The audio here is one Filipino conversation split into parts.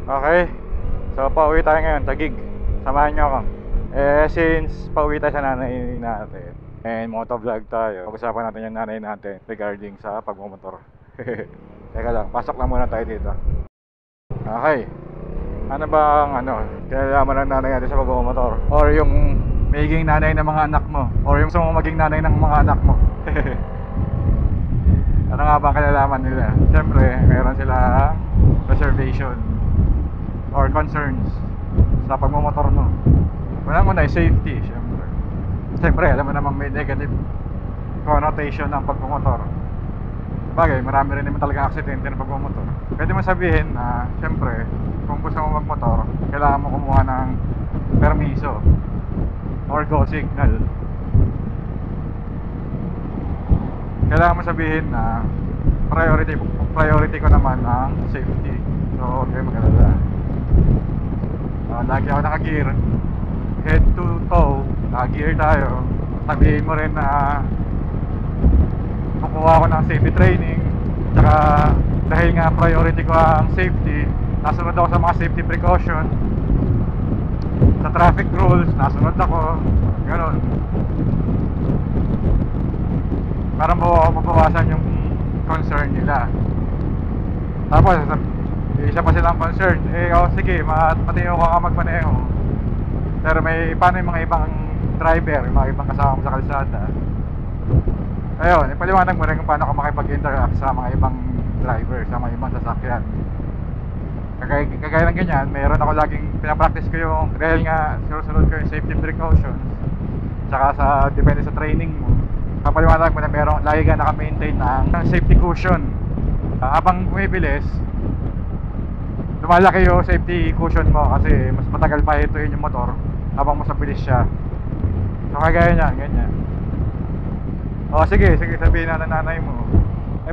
Okay, so pauwi tayo ngayon, Taguig. Samahan nyo ako. Since pauwi tayo sa nanay natin and motovlog tayo, pag-usapan natin yung nanay natin regarding sa pagmumotor. Teka lang, pasok lang muna tayo dito. Okay, ano bang kinalaman ng nanay natin sa pagmumotor? Or yung magiging nanay ng mga anak mo? Or yung gusto mo maging nanay ng mga anak mo? Ano nga bang kinalaman nila? Siyempre, meron sila reservation or concerns sa pagmumotor mo. Unang-una ay safety, syempre. Siyempre, alam mo namang may negative connotation ng pagmumotor. Bagay, marami rin naman talaga aksidente ng pagmumotor. Pwede mo sabihin na, siyempre, kung gusto mo magmotor, kailangan mo kumuha ng permiso or go signal. Kailangan mo sabihin na priority ko naman ang safety. So, huwag kayo mag-alala. Lagi ako naka-gear, head to toe, naka-gear tayo. Sabihin mo rin na kukuha ko ng safety training. Tsaka dahil nga priority ko ang safety, nasunod ako sa mga safety precaution. Sa traffic rules, nasunod ako. Ganon. Para mabawasan yung concern nila. Tapos isa pa silang concern, sige, matino ka magmaneho. Pero paano yung mga ibang driver, yung mga ibang kasama mo sa kalsada? Ayun, ipaliwanag mo rin kung paano ka makipag-interact sa mga ibang driver, sa mga ibang sasakyan. Kagaya ng ganyan, mayroon ako laging pinapractice ko yung, dahil nga sinusunod ko yung safety precautions, tsaka depende sa training mo. Papaliwanag mo na lagi ka naka-maintain ng safety cushion. Habang bumibilis, lumalaki yung safety cushion mo kasi mas matagal pa hituin yung motor habang mas mabilis siya. So kagaya niyan, ganyan. Sige, sabihin na ng nanay mo.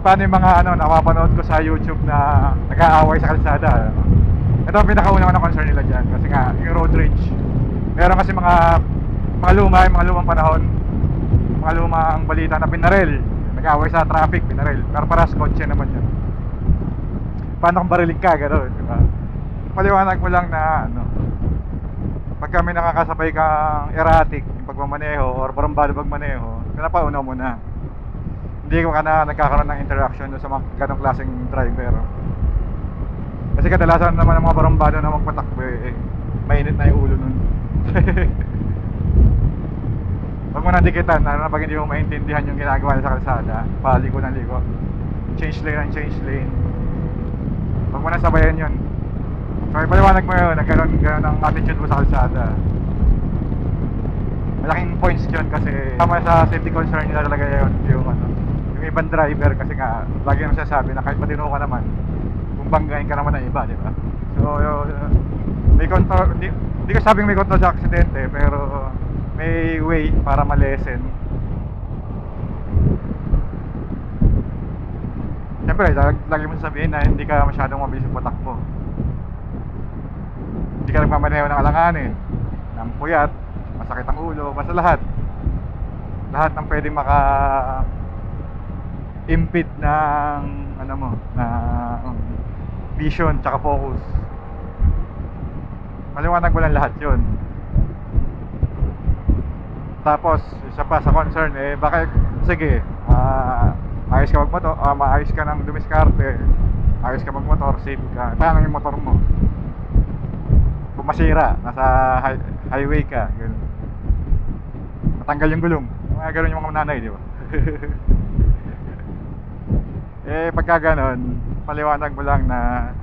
Paano yung mga napapanood ko sa YouTube na nag-aaway sa kalsada? Ito ang pinakauna na concern nila dyan kasi nga, yung road rage. Meron kasi mga lumang panahon, mga lumang balita na binaril, nag-aaway sa traffic, binaril, pero paras kotse naman yun. Paano kung barilig ka, gano'n, di ba? Paliwanag mo lang na pag kami nakakasabay kang erratic yung pagmamaneho or barambado pagmaneho, pinapauna mo na. Hindi ka na nagkakaroon ng interaction sa mga ganong klaseng driver. Kasi kadalasan naman ng mga barambado na magpatakbo mainit na yung ulo nun. Pag mo nandikitan, pag hindi mo maintindihan yung ginagawa sa kalsada, paliko ng liko, change lane. Pag mo nasabayan yun, so ipaliwanag mo yun, nagkaroon ng attitude mo sa kalsada. Malaking points yun kasi tama sa safety concern nila talaga yun, yung ibang driver kasi nga lagi naman sasabi na kahit matino ka naman, kung banggain ka naman ng iba, di ba? So may control, hindi ko sabing may control sa aksidente, pero may way para ma-lessen. Siyempre, lagi mo sabihin na hindi ka masyadong mabilis yung patakbo. Hindi ka nagmamaneho ng alanganin, ng puyat, masakit ang ulo, basta lahat ng pwede impede ng vision tsaka focus. Maliwanag mo lang lahat yun. Tapos isa pa sa concern, bakit sige, maayos ka magmotor, maayos ka nang dumiskarte, ayos ka magmotor, safe ka, paano yung motor mo kung masira, nasa highway ka, gano'n, matanggal yung gulong, mga gano'n yung mga nanay, di ba? Pagka gano'n, paliwanag mo lang na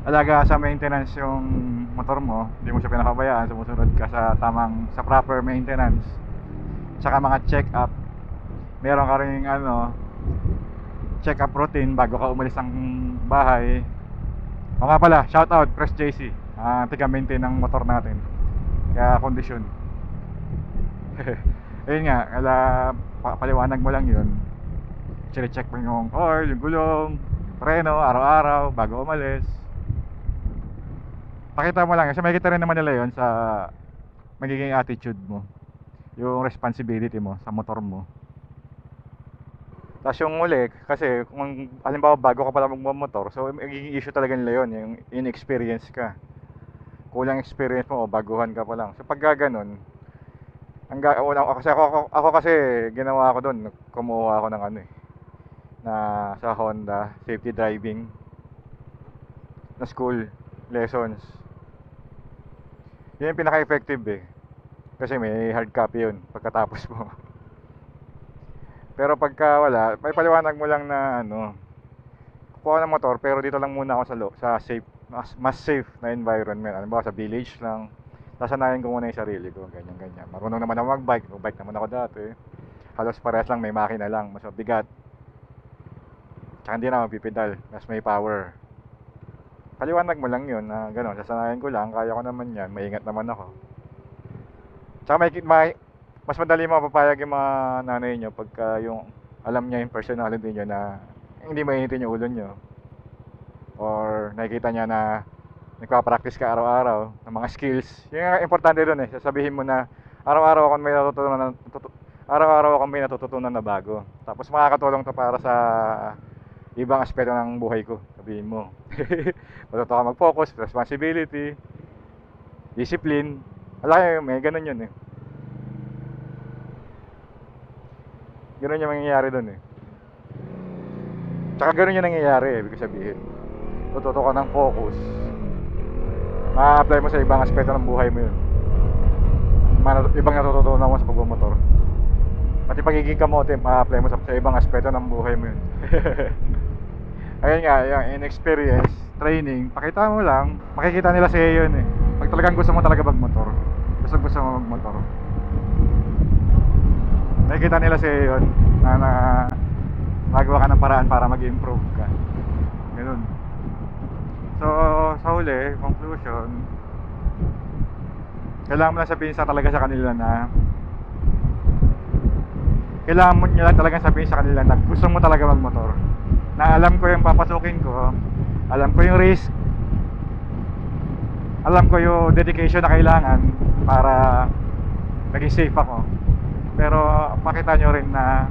alaga sa maintenance yung motor mo, hindi mo siya pinakabayaan, sumusunod ka sa proper maintenance, tsaka mga check up, meron ka ring check up routine bago ka umalis ng bahay. O nga pala, shout out Press JC, tiga-maintain ng motor natin, kaya kondisyon. Ayun nga, paliwanag mo lang yun, check mo yung oil, yung gulong, preno, araw-araw bago umalis. Pakita mo lang, kasi makikita rin naman nila yun sa magiging attitude mo, yung responsibility mo sa motor mo. Tapos yung uli, kasi kung halimbawa bago ka pala magmamotor, so magiging issue talaga nila yun, yung inexperience ka. Kulang experience mo o baguhan ka pa lang. So pag ganun, ako kasi ginawa ko doon, kumuha ako ng ano eh, na sa Honda, safety driving na school lessons. Yun yung pinaka-effective eh. Kasi may hard copy yun pagkatapos mo. Pero pagka wala, may paliwanag mo lang na ano, kuha ng motor pero dito lang muna ako sa safe, mas safe na environment. Ano ba, sa village lang. Sasanayin ko muna yung sarili ko, ganyan ganyan. Marunong naman ako magbike, magbike naman ako dati. Halos parehas lang, may makina lang, mas mabigat. Tsaka hindi na magpipedal, mas may power. Paliwanag mo lang yun na gano'n, sasanayin ko lang, kaya ko naman yan, maingat naman ako. Tsaka mas madali mapapayag yung mga nanay nyo pagka yung alam niya yung personality nyo na hindi mainitin yung ulo nyo. Or nakikita niya na nagpa-practice ka araw-araw ng mga skills. Yung importante doon eh, sasabihin mo na araw-araw akong may natututunan na bago. Tapos makakatulong to para sa ibang aspeto ng buhay ko, sabihin mo. Matuto ka mag-focus, responsibility, discipline. Wala, may ganun yun eh. Ganun yung mangyayari doon eh. Tsaka ganun yung nangyayari, ibig sabihin. Tututo ka ng focus. Ma-apply mo sa ibang aspeto ng buhay mo yun. Ibang natututunan mo sa pagmamotor. Pati pagiging kamote, ma-apply mo sa ibang aspeto ng buhay mo yun. Ayun nga, yung inexperience, training, pakita mo lang, makikita nila sa'yo yun eh. Pag talagang gusto mo talaga magmotor, gusto mo magmotor, makikita nila sa'yo yun na magawa ka ng paraan para mag-improve ka. Ganun. So, sa huli, conclusion, kailangan mo lang sabihin talaga sa kanila na kailangan mo nyo lang talaga sabihin sa kanila na gusto mo talaga magmotor, na alam ko yung papasukin ko, alam ko yung risk, alam ko yung dedication na kailangan para maging safe ako. Pero pakita nyo rin na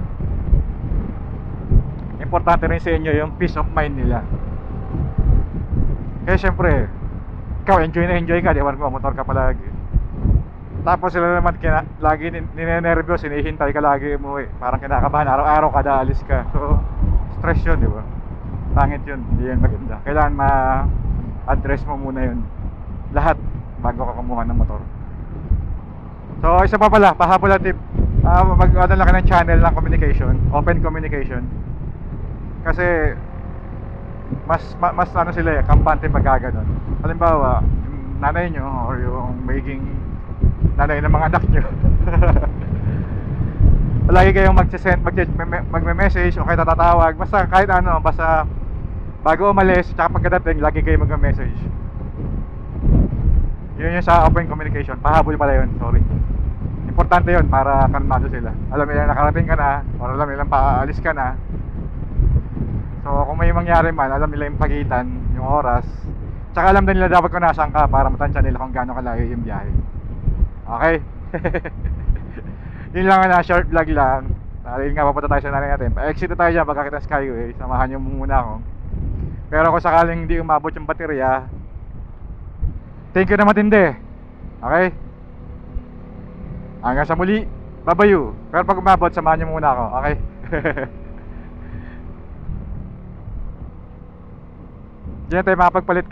importante rin sa inyo yung peace of mind nila. Kaya syempre, ikaw enjoy na enjoy ka, di ba, magmotor ka palagi. Tapos sila naman lagi ninenervyos, hinihintay ka lagi umuwi. Parang kinakabahan, araw-araw kada alis ka. So, stress yun, di ba? Pangit yun, hindi yan maganda. Kailangan ma-address mo muna yun lahat bago ka kumuha ng motor. So, isa pa pala, pahabol na tip. Mag-ano lang ka ng channel ng communication, open communication. Kasi mas ano sila eh, kampante pagkaganon. Halimbawa, yung nanay nyo or yung magiging nanay ng mga anak nyo palagi kayong magme-message o kayo tatatawag, basta kahit ano, basta bago umalis tsaka pagkadating lagi kayo magme-message. Yun yung sa open communication. Pahabol pala yun, sorry. Importante yun para kalmado sila. Alam nila nakarating ka na or alam nila paalis ka na. So kung may mangyari man, alam nila yung pagitan, yung oras. Tsaka alam din nila dapat kung nasaan ka para matansya nila kung gaano kalayo yung biyahe. Okay? Yun lang na, short vlog lang. Yun nga, papunta tayo sa nanay natin. Pa-exit na tayo dyan pagkakita Skyway. Samahan nyo muna ako. Pero kung sakaling hindi umabot yung baterya, thank you na matindi. Okay? Hanggang sa muli, babayu. Pero pag umabot, samahan nyo muna ako. Okay? Hindi na tayo makapagpalit.